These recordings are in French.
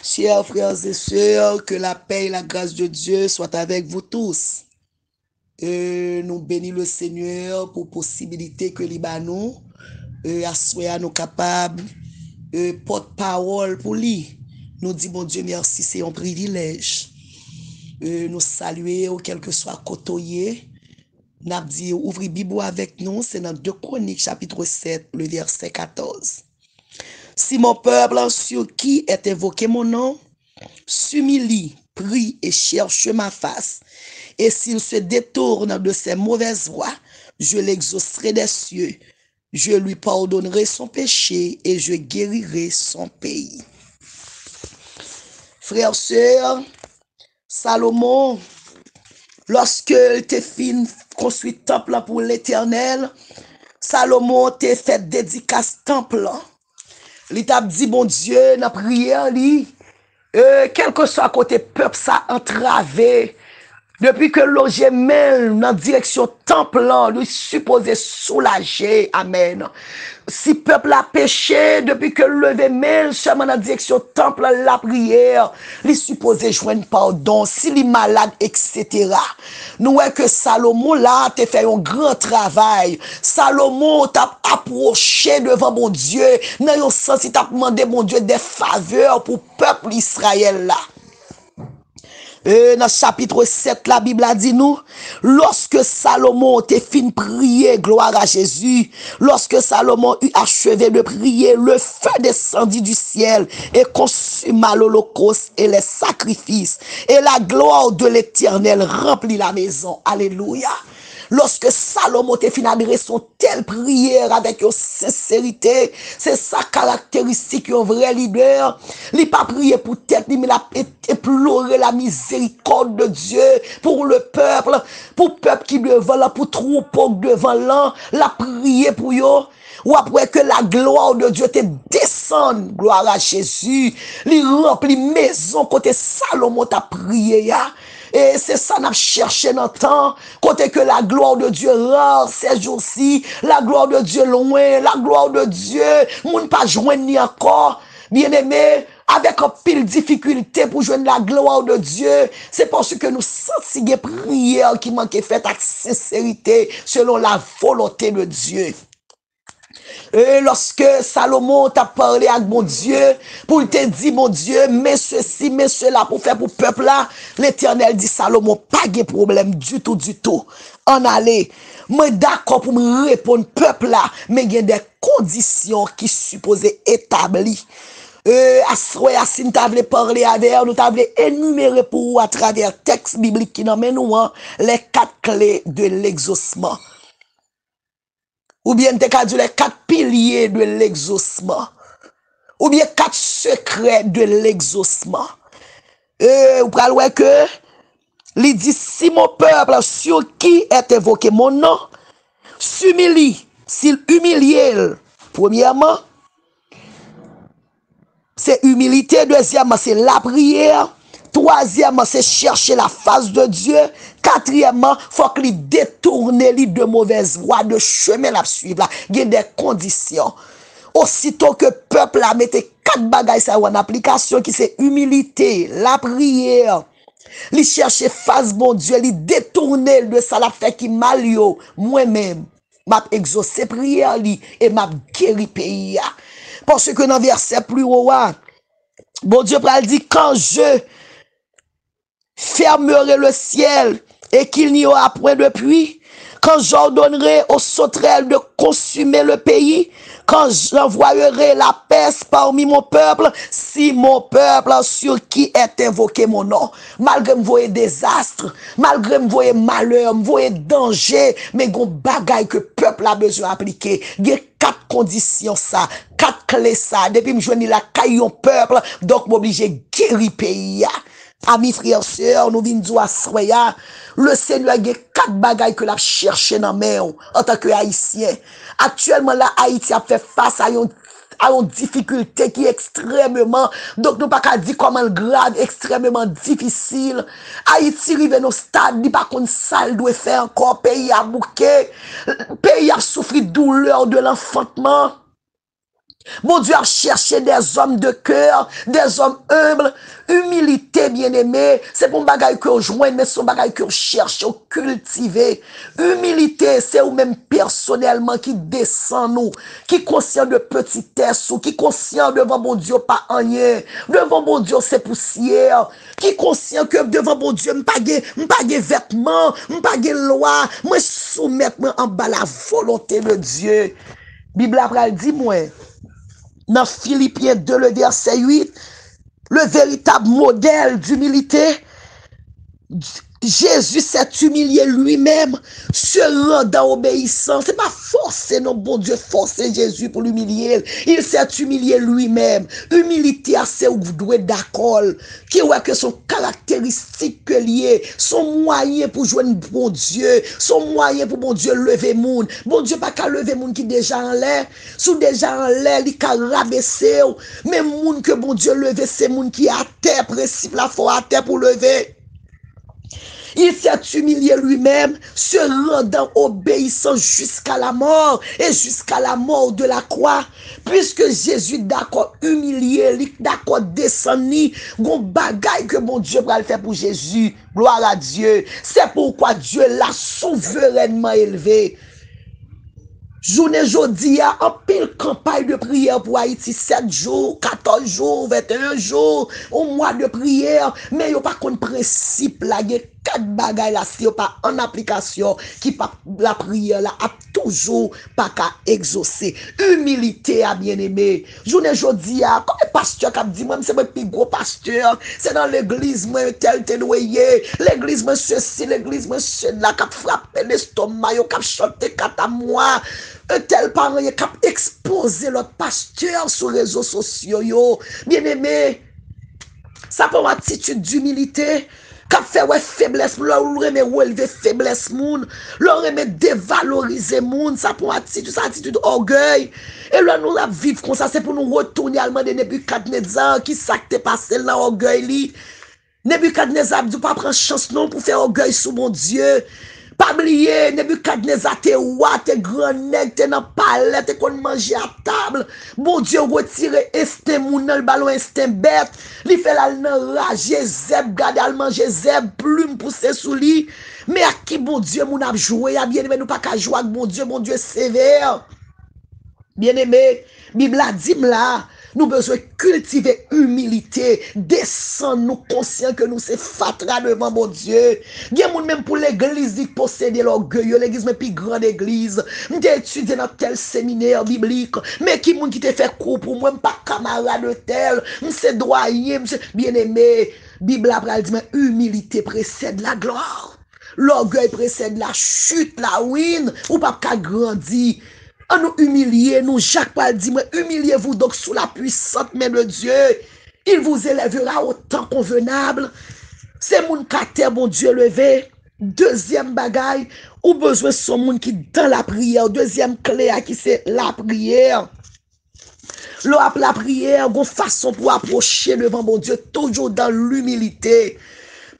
Chers frères et sœurs, que la paix et la grâce de Dieu soient avec vous tous. Nous bénissons le Seigneur pour possibilité que les nous à nous capables porte-parole pour lui. Nous disons bon Dieu merci, c'est un privilège. Nous saluer quel que soit côtoyé. Nous dit ouvrez Bible avec nous, c'est dans 2 Chroniques chapitre 7, le verset 14. Si mon peuple sur qui est invoqué mon nom s'humilie, prie et cherche ma face, et s'il se détourne de ses mauvaises voies, je l'exaucerai des cieux, je lui pardonnerai son péché et je guérirai son pays. Frères, sœurs, Salomon, lorsque t'es fin construit temple pour l'Éternel, Salomon t'a fait dédicace temple. Il t'a dit, bon Dieu, dans la prière, quel que soit côté peuple, ça entravé. Depuis que l'objet même dans la direction temple, lui supposé soulager. Amen. Si peuple a péché, depuis que levé même seulement dans la direction temple, la prière, lui supposé joindre pardon. S'il est malade, etc. Nous voyons que Salomon là, t'a fait un grand travail. Salomon t'a approché devant mon Dieu. Dans un sens, il t'a demandé mon Dieu des faveurs pour le peuple Israël là. Dans chapitre 7, la Bible a dit nous, lorsque Salomon était fin prier, gloire à Jésus, lorsque Salomon eut achevé de prier, le feu descendit du ciel et consuma l'holocauste et les sacrifices, et la gloire de l'Éternel remplit la maison. Alléluia. Lorsque Salomon te fin adressé son telle prière avec une sincérité, c'est sa caractéristique, un vrai leader. Il n'a pas prié pour tête, mais il a imploré la miséricorde de Dieu pour le peuple qui devant là, pour troupeau devant là, la prié pour eux. Ou après que la gloire de Dieu te descende, gloire à Jésus, il remplit maison côté Salomon t'a prié ya. Et c'est ça n'a cherché dans le temps, côté que la gloire de Dieu rare ces jours-ci, la gloire de Dieu loin, la gloire de Dieu, moun pas joindre ni encore, bien aimé, avec un pile difficulté pour joindre la gloire de Dieu, c'est parce que nous sentons des prières qui manquent faite avec sincérité, selon la volonté de Dieu. Et lorsque Salomon t'a parlé avec mon Dieu, pour te dire, mon Dieu, mets ceci, mets cela pour faire pour le peuple là, l'Éternel dit, Salomon, pas de problème du tout, du tout. En aller, moi d'accord pour me répondre, peuple là, mais il y a des conditions qui supposées établies. Asroya, si nous t'avons parlé avec, nous t'avons énuméré pour vous à travers texte biblique qui nous mène les 4 clés de l'exaucement. Ou bien t'es qu'à dire les 4 piliers de l'exaucement. Ou bien 4 secrets de l'exaucement. Vous parlez que, il dit, si mon peuple sur qui est évoqué mon nom, s'humilie, s'il humilie, premièrement, c'est humilité, deuxièmement, c'est la prière, troisièmement, c'est chercher la face de Dieu. Quatrièmement, faut qu'il détourne de mauvaises voies, de chemin à suivre. Il y a des conditions. Aussitôt que le peuple a mis 4 bagages en application, qui c'est humilité, la prière, il cherche face bon Dieu, il détourne de ça la fait qui mal yo, moi-même, m'a exaucé prière et m'a guéri pays. Parce que dans verset plus haut, bon Dieu pral dit, quand je fermerai le ciel et qu'il n'y aura point de pluie, quand j'ordonnerai aux sauterelles de consumer le pays, quand j'envoyerai la peste parmi mon peuple, si mon peuple sur qui est invoqué mon nom, malgré me voyer désastre, malgré me voyer malheur, me voyer danger, mais gon bagaille que peuple a besoin d'appliquer, il y a 4 conditions ça, 4 clés ça, depuis me joindre la caillon peuple, donc m'oblige guérir pays. Amis, frères, sœurs, nous venons dire à Soya, le Seigneur a 4 bagailles que l'a cherché dans la main en tant que haïtien. Actuellement, là, Haïti a fait face à une difficulté qui est extrêmement, donc nous pas qu'à dire comment grave, extrêmement difficile. Haïti arrive dans stade, dit pas qu'on salle doit faire encore, pays a bouquet, pays a souffert douleur de l'enfantement. Bon Dieu a cherché des hommes de cœur, des hommes humbles, humilité, bien-aimé. C'est pour bagaille que joint, mais son bagaille que cherche, cultiver. Humilité, c'est ou même personnellement qui descend nous, qui conscient de petitesse ou qui conscient devant mon Dieu pas rien. Devant mon Dieu c'est poussière. Qui conscient que devant mon Dieu m'pas de vêtements, m'pas de loi, moi soumettre moi en bas la volonté de Dieu. Bible après dit moi dans Philippiens 2, le verset 8, le véritable modèle d'humilité, Jésus s'est humilié lui-même, se rendant obéissant. C'est pas forcer, non, bon Dieu, forcer Jésus pour l'humilier. Il s'est humilié lui-même. Humilité, c'est où vous devez d'accord. Qui voit que son caractéristique que lié, son moyen pour joindre bon Dieu, son moyen pour bon Dieu lever moun. Bon Dieu, pas qu'à lever moun qui déjà en l'air. Sous déjà en l'air, il qu'à rabaisser. Mais moun que bon Dieu lever, c'est moun qui à terre, principe la foi à terre pour lever. Il s'est humilié lui-même, se rendant obéissant jusqu'à la mort et jusqu'à la mort de la croix. Puisque Jésus d'accord humilié, d'accord descendu, gon bagaille que mon Dieu va le faire pour Jésus. Gloire à Dieu. C'est pourquoi Dieu l'a souverainement élevé. Journée jodi a en pile campagne de prière pour Haïti, 7 jours, 14 jours, 21 jours, au mois de prière, mais yo pas kon principe là, y a 4 bagailles là, si yo pas en application, qui pas la prière là, a toujours pas qu'à exaucer. Humilité à bien aimé. Journée jodi a, comme le pasteur qui a dit, moi, c'est mon plus gros pasteur, c'est dans l'église, moi, tel noyé, l'église, moi, ceci, l'église, moi, cela, qui a frappé l'estomac, qui a chanté kata moi, un tel parent qui a exposé l'autre pasteur sur les réseaux sociaux, yo. Bien aimé, ça prend une attitude d'humilité. Qui fait ouais faiblesse, l'on remet relever faiblesse moun, l'on remet dévaloriser moun, ça prend attitude orgueil. Et là nous la vivre comme ça, c'est pour nous retourner à demander Nebuchadnezzar qui s'acte passé dans orgueil li. Nebuchadnezzar dit pas prendre chance non pour faire orgueil sous mon Dieu. Pas oublier, Nebuchadnezzar te roi, te grand nèg, te dans palais, te kon manger à table. Bon Dieu retire instinct moun dans le ballon instinct bête. Li fait la nan rage, zeb gade al manger zeb, plume pousser sous lui. Mais à qui bon Dieu moun a joué, a bien aimé nous pas qu'à jouer avec bon Dieu sévère. Bien aimé, Bible a dit là, nous besoin cultiver humilité, descendre nous conscients que nous c'est fatra devant mon Dieu. Il y a même pour l'église qui possède l'orgueil, l'église mais plus grande église. M'te étudié dans tel séminaire biblique, mais qui moun qui te fait cours pour moi, pas camarade de tel, m'se doyen, m'se bien-aimé. Bible a dit mais humilité précède la gloire. L'orgueil précède la chute, la ruine, ou pas qu'à grandir. En nous humilier, nous, Jacques Paul dit, humiliez-vous donc sous la puissante main de Dieu. Il vous élèvera au temps convenable. C'est mon caractère, bon Dieu, levé. Deuxième bagaille, ou besoin de son monde qui dans la prière. Deuxième clé, qui c'est la prière. La prière, une façon pour approcher devant mon Dieu, toujours dans l'humilité.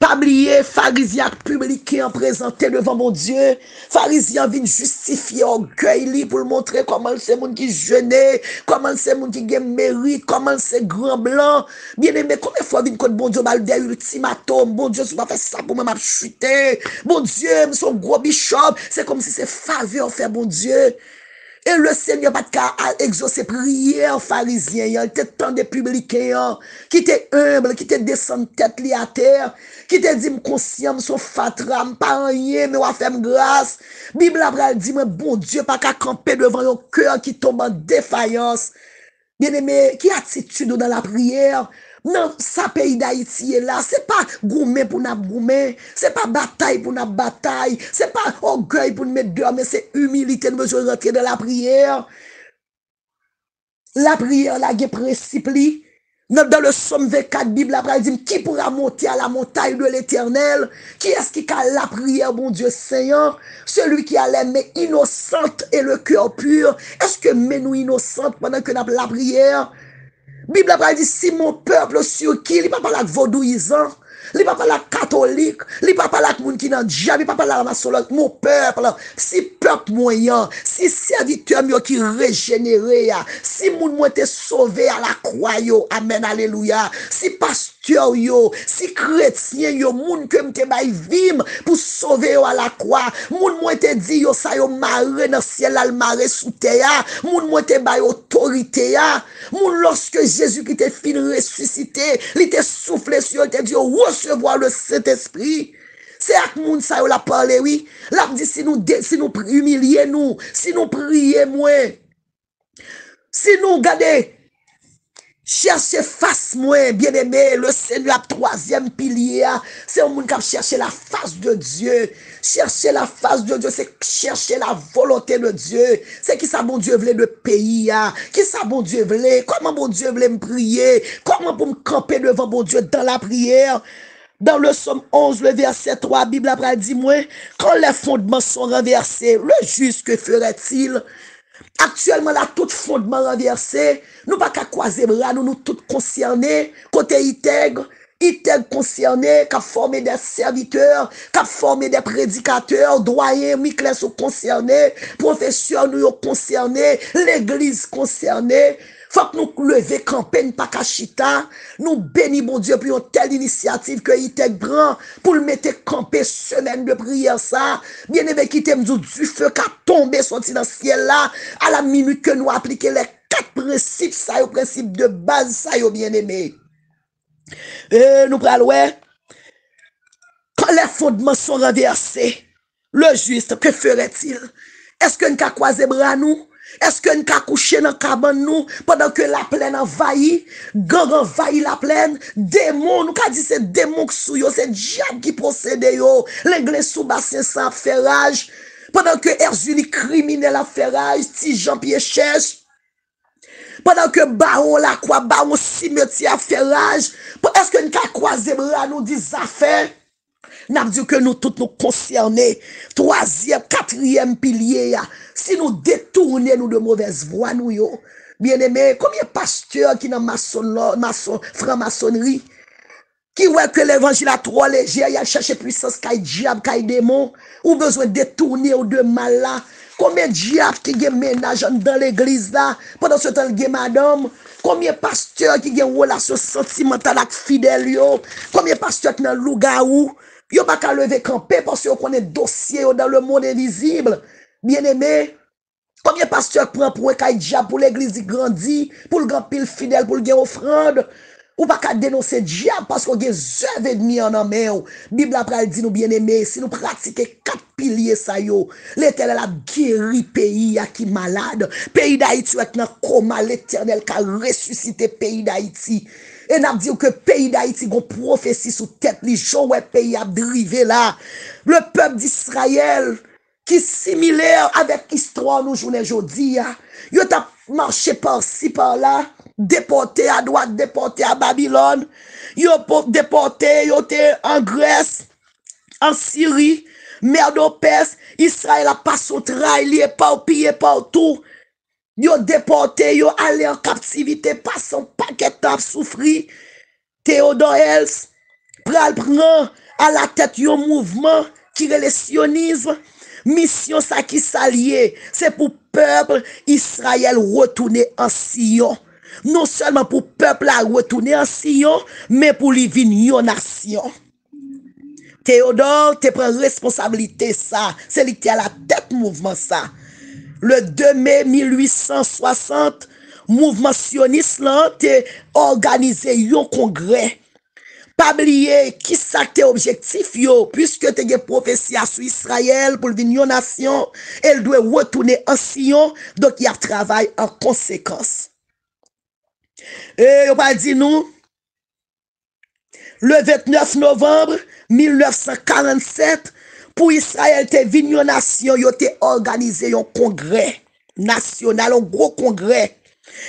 Pas oublier, pharisien public en présenté devant mon Dieu. Pharisien vient justifier orgueil pour le montrer comment c'est moun qui jeûne, comment c'est moun qui gagne mérite, comment c'est grand blanc. Bien aimé, combien de fois vient contre bon Dieu, mal des ultimatum, bon Dieu, si pas fait ça pour moi, m'a chuté. Bon Dieu, son gros bishop, c'est comme si c'est faveur fait bon Dieu. Et le Seigneur pas de cas à exaucer prière pharisien, il était tant de publicains qui était humble, qui était descend tête li à terre, qui te dit conscient son fatram pas rien mais on fait grâce. Bible a dit bon Dieu pas qu'à camper devant un cœur qui tombe en défaillance. Bien-aimé, qui attitude dans la prière? Non, ça pays d'Haïti est là, c'est pas gourmet pour nous gourmet, c'est pas bataille pour nous bataille, c'est pas orgueil pour nous mettre dehors, mais c'est humilité, nous besoin rentrer dans la prière. La prière, la guerre principe, dans le Somme 24, Bible après dit, qui pourra monter à la montagne de l'Éternel? Qui est-ce qui a la prière, bon Dieu Seigneur? Celui qui a les mains innocentes et le cœur pur. Est-ce que nous innocentes pendant que nous avons la prière? Bible après dit, si mon peuple sur qui, il ne va pas parler vaudouisant, il ne va pas parler catholique, il ne va pas parler moun qui n'a diable, il ne va pas parler maçon, mon peuple, si peuple moyen, si serviteur yo qui régénéré, si moun moi te sauvé à la croix yo, amen, alléluia, si pasteur yo, si chrétien yo, moun que m'te bay vim pour sauver yo à la croix, moun moi te dit yo sa yo maré dans ciel al maré sous terre, moun moi te bay autorité moun lorsque Jésus qui te fin ressuscité, il te soufflé sur, il te dit recevoir le Saint-Esprit. C'est à moun ça yo la parlé, oui. L'a dit si nous humilier nous, si nous prier moins, si nous gardez chercher face moi, bien aimé, le Seigneur, troisième pilier, c'est un monde qui cherche la face de Dieu. Chercher la face de Dieu, c'est chercher la volonté de Dieu. C'est qui ça, bon Dieu, voulait le pays, qui ça, bon Dieu, voulait, comment bon Dieu voulait me prier, comment pour me camper devant bon Dieu dans la prière. Dans le Psaume 11, le verset 3, la Bible a dit, moi, quand les fondements sont renversés, le juste, que ferait-il? Actuellement, là, tout fondement renversé, nous pas qu'à croiser bras, nous tous concernés, côté intègre concerné, qui a formé des serviteurs, qui a formé des prédicateurs, doyens, miclés sont concernés, professeurs nous sont concernés, l'église concernée. Faut que nous lever campagne pas cachita, nous bénis mon Dieu pour une telle initiative que ITEC prend pour le mettre camper semaine de prière ça. Bien aimé qui t'aime du feu qui a tombé sorti dans le ciel là à la minute que nous appliquons les 4 principes ça au principe de base ça yo bien aimé. Nous prenons ouais. Quand les fondements sont renversés, le juste que ferait-il? Est-ce que nous avons croisé bras nous? Est-ce que nous avons couché dans la cabane nous pendant que la plaine envahit, gang envahit la plaine, démons, nous avons dit c'est démons qui sont, c'est diable qui possède yo, l'église sous bassin sans ferrage, pendant que Erzuli criminel à ferrage, si Jean-Pierre cherche, pendant que baron la croix, baron cimetière à ferrage, est-ce que nous avons croisé bras nous des affaires? N'a dit que nous tous nous concernés, troisième, quatrième pilier, si nous détournons nous de mauvaises voies, nous yo, bien aimé, combien de pasteurs qui dans franc-maçonnerie, qui voient que l'évangile a trop léger, il a cherché puissance, qu'il diable, qu'il démon, ou besoin de détourner ou de mal là, combien de diables qui ont ménage dans l'église là, pendant ce temps, il y a madame, combien de pasteurs qui ont une relation sentimentale avec fidèle yo, combien de pasteurs qui ont lougaou, yo pas qu'à lever camper parce que yo connaît dossier dans le monde invisible. Bien aimé, combien de pasteurs prend pour un diable pour l'église grandit, pour le grand pile fidèle, pour le gain offrande, ou pas qu'à dénoncer diable parce qu'on a des œuvres et demi en main. Bible après dit nous bien aimé, si nous pratiquons 4 piliers ça yo, l'Éternel a guéri pays qui malade, pays d'Haïti est dans coma, l'Éternel qui a ressuscité pays d'Haïti. Et n'a dit que pays d'Haïti gon prophétie sous tête li jour ouais pays a drivé là. Le peuple d'Israël qui similaire avec histoire nous journée jodi a. Yo t'a marché par-ci par-là, déporté à droite, déporté à Babylone. Yo déporté, yo te en Grèce, en Syrie, Médo-Perse, Israël a passé au trail, li éparpillé partout. Yo déporté, yo allé en captivité, passant paquet de temps souffri. Théodore Herzl prend à la tête yon mouvement qui est le sionisme. Mission ça qui s'allier, c'est pour peuple Israël retourner en Sion. Non seulement pour peuple à retourner en Sion, mais pour lui venir en nation. Théodore te prend responsabilité ça, c'est lui qui a la tête mouvement ça. Le 2 mai 1860, mouvement sioniste là, te organisé un congrès. Pas oublier qui ça te objectif yo, puisque te gen prophétie sur Israël pour venir en nation, elle doit retourner en Sion, donc il y a travail en conséquence. Et on va dire nous, le 29 novembre 1947, pour Israël te venu en nation, yo te organisé un congrès national, un gros congrès.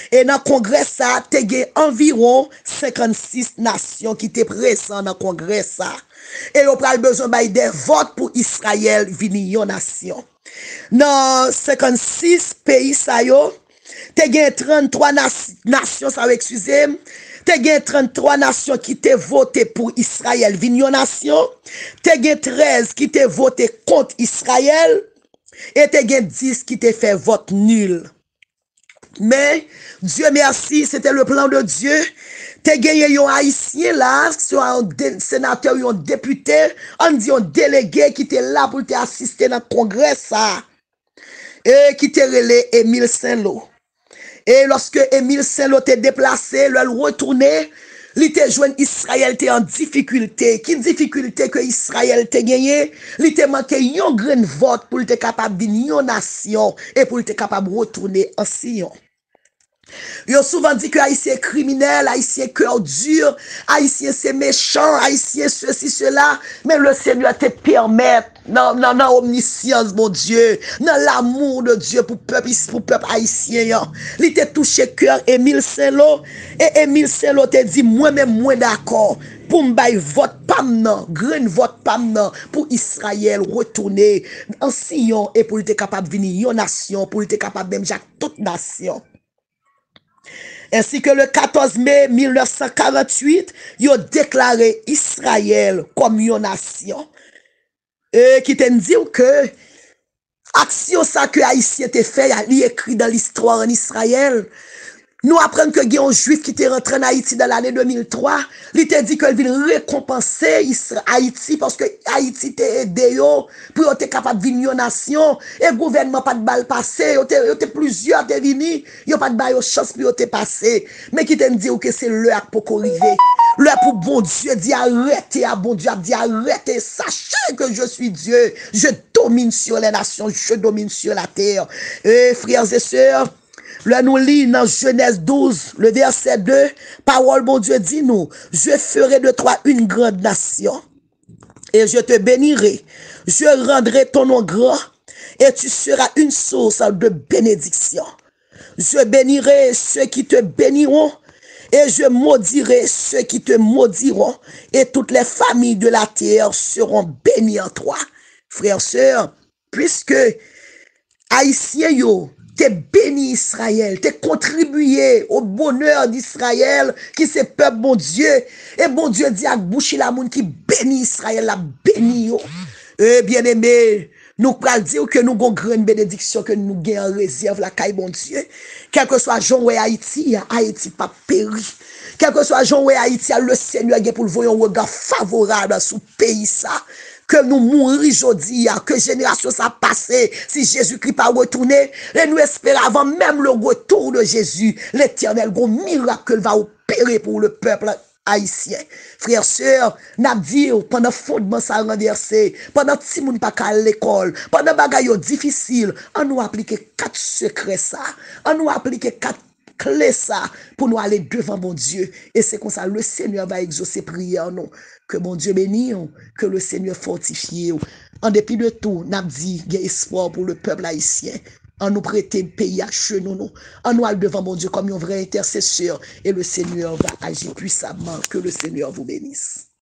Et dans le congrès, ça, te gen environ 56 nations qui étaient présentes dans le congrès, ça. Et on a besoin des votes pour Israël venir en nation. Dans 56 pays, ça yo, te gen 33 nations, ça va excusez, te gen 33 nations qui te voté pour Israël venir en nation. Te gen 13 qui te voté contre Israël. Et te gen 10 qui te fait vote nul. Mais, Dieu merci, c'était le plan de Dieu. Te gagné yon haïtien là, soit un sénateur ou un député, on dit un délégué qui était là pour te assister dans le congrès ça. Et qui te relé Émile Saint-Lô. Et lorsque Émile Saint-Lô t'est déplacé, le retourné, il te joint Israël t'est en difficulté. Qui difficulté que Israël t'est gagné? Il te manqué yon grain vote pour te capable d'une nation et pour te capable de retourner en Sion. Ils ont souvent dit que Haïtien est criminel, Haïtien cœur dur, Haïtien c'est méchant, Haïtien ceci, cela. Mais le Seigneur te permet, non, omniscience, mon Dieu, dans l'amour de Dieu pour peuple haïtien. Il te touché cœur Émile Saint-Lô, et Émile Saint-Lô te dit, moi-même, moi d'accord, pour m'bailler vote pam nan, grain vote pam nan, pour Israël retourner en Sion, et pour être capable de venir une nation, pour être capable même Jacques toute nation. Ainsi que le 14 mai 1948, ils ont déclaré Israël comme une nation. Et qui te dit que action ça que Haïtien te fait, il est écrit dans l'histoire en Israël. Nous apprenons que il y a un juif qui était rentré en Haïti dans l'année 2003. Il t'a dit qu'il veut récompenser Haïti parce que Haïti t'a aidé pour être capable de venir une nation. Et le gouvernement pas de balle passé. Il y a plusieurs qui venus. Il n'y a pas de balle chance pour être passé. Mais qui t'a dit que c'est l'heure pour arriver. L'heure pour bon Dieu dit arrêtez, à bon Dieu dit arrêtez. Sachez que je suis Dieu. Je domine sur les nations. Je domine sur la terre. Et frères et sœurs, là, nous lisons dans Genèse 12, le verset 2, parole, bon Dieu, dit nous, je ferai de toi une grande nation, et je te bénirai, je rendrai ton nom grand, et tu seras une source de bénédiction. Je bénirai ceux qui te béniront, et je maudirai ceux qui te maudiront, et toutes les familles de la terre seront bénies en toi. Frères, sœurs, puisque Haïtiens yo, t'es béni Israël, t'es contribué au bonheur d'Israël, qui c'est peuple bon Dieu. Et bon Dieu dit à boucher la moun qui bénit Israël, la béni yo. Bien aimé, nous pouvons dire que nous avons une grande bénédiction que nous gagnons en réserve la caille bon Dieu. Quel que soit Jean ou Haïti, Haïti pas péri. Quel que soit Jean ou Haïti, le Seigneur a pour le voyer un regard favorable sur le pays ça. Que nous mourons aujourd'hui, que génération ça passé, si Jésus-Christ pas retourné, et nous espérons avant même le retour de Jésus, l'éternel, gros miracle va opérer pour le peuple haïtien. Frères, sœurs, n'a dit, pendant fondement ça renversé, pendant si moun pas à l'école, pendant bagaille difficile, on nous appliquer 4 secrets ça, on nous appliquer 4 clé ça pour nous aller devant mon Dieu. Et c'est comme ça le Seigneur va exaucer prière non. Que mon Dieu bénisse, que le Seigneur fortifie. En dépit de tout, n'a dit qu'il y a espoir pour le peuple haïtien. En nous prêter pays à genoux, en nous aller devant mon Dieu comme un vrai intercesseur. Et le Seigneur va agir puissamment. Que le Seigneur vous bénisse.